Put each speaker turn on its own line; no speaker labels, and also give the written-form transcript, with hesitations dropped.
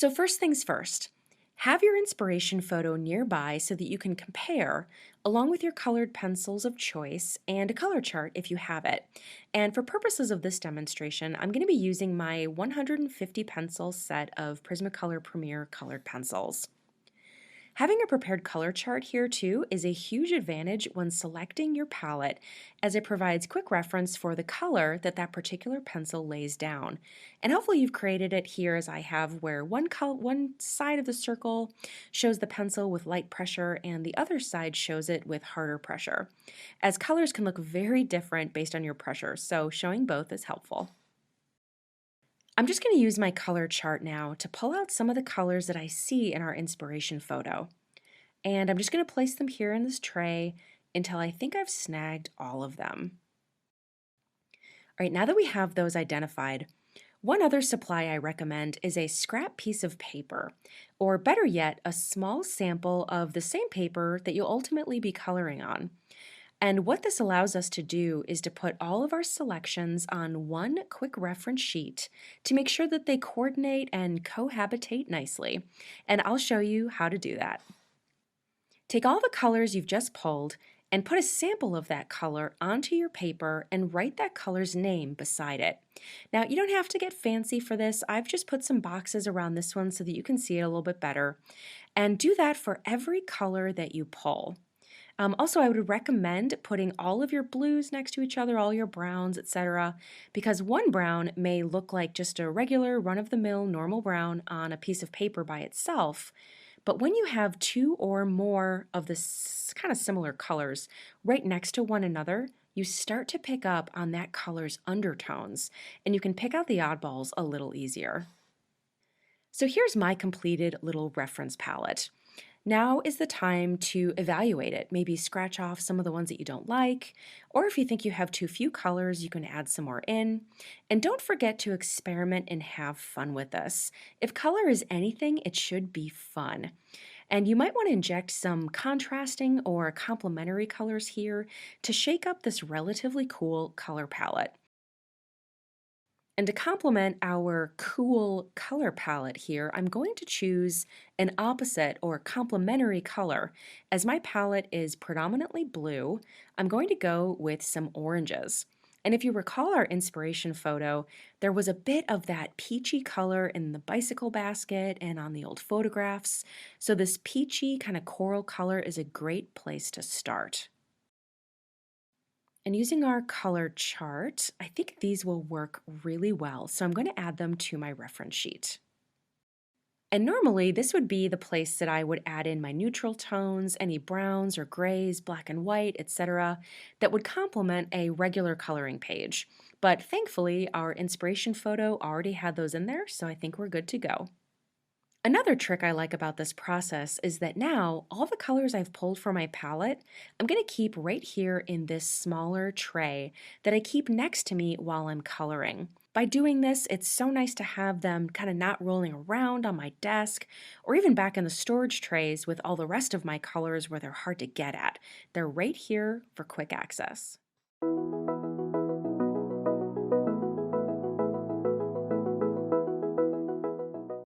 So, first things first, have your inspiration photo nearby so that you can compare, along with your colored pencils of choice and a color chart if you have it. And for purposes of this demonstration, I'm going to be using my 150 pencil set of Prismacolor Premier colored pencils. Having a prepared color chart here too is a huge advantage when selecting your palette, as it provides quick reference for the color that that particular pencil lays down. And hopefully you've created it here as I have, where one side of the circle shows the pencil with light pressure and the other side shows it with harder pressure, as colors can look very different based on your pressure, so showing both is helpful. I'm just going to use my color chart now to pull out some of the colors that I see in our inspiration photo. And I'm just going to place them here in this tray until I think I've snagged all of them. All right, now that we have those identified, one other supply I recommend is a scrap piece of paper, or better yet, a small sample of the same paper that you'll ultimately be coloring on. And what this allows us to do is to put all of our selections on one quick reference sheet to make sure that they coordinate and cohabitate nicely. And I'll show you how to do that. Take all the colors you've just pulled and put a sample of that color onto your paper and write that color's name beside it. Now, you don't have to get fancy for this. I've just put some boxes around this one so that you can see it a little bit better. And do that for every color that you pull. Also, I would recommend putting all of your blues next to each other, all your browns, etc., because one brown may look like just a regular run-of-the-mill normal brown on a piece of paper by itself, but when you have two or more of this kind of similar colors right next to one another, you start to pick up on that color's undertones, and you can pick out the oddballs a little easier. So here's my completed little reference palette. Now is the time to evaluate it. Maybe scratch off some of the ones that you don't like, or if you think you have too few colors, you can add some more in. And don't forget to experiment and have fun with this. If color is anything, it should be fun. And you might want to inject some contrasting or complementary colors here to shake up this relatively cool color palette. And to complement our cool color palette here, I'm going to choose an opposite or complementary color. As my palette is predominantly blue, I'm going to go with some oranges. And if you recall our inspiration photo, there was a bit of that peachy color in the bicycle basket and on the old photographs. So this peachy kind of coral color is a great place to start. And using our color chart, I think these will work really well. So I'm going to add them to my reference sheet. And normally this would be the place that I would add in my neutral tones, any browns or grays, black and white, etc., that would complement a regular coloring page. But thankfully, our inspiration photo already had those in there, so I think we're good to go. Another trick I like about this process is that now all the colors I've pulled from my palette, I'm going to keep right here in this smaller tray that I keep next to me while I'm coloring. By doing this, it's so nice to have them kind of not rolling around on my desk or even back in the storage trays with all the rest of my colors where they're hard to get at. They're right here for quick access.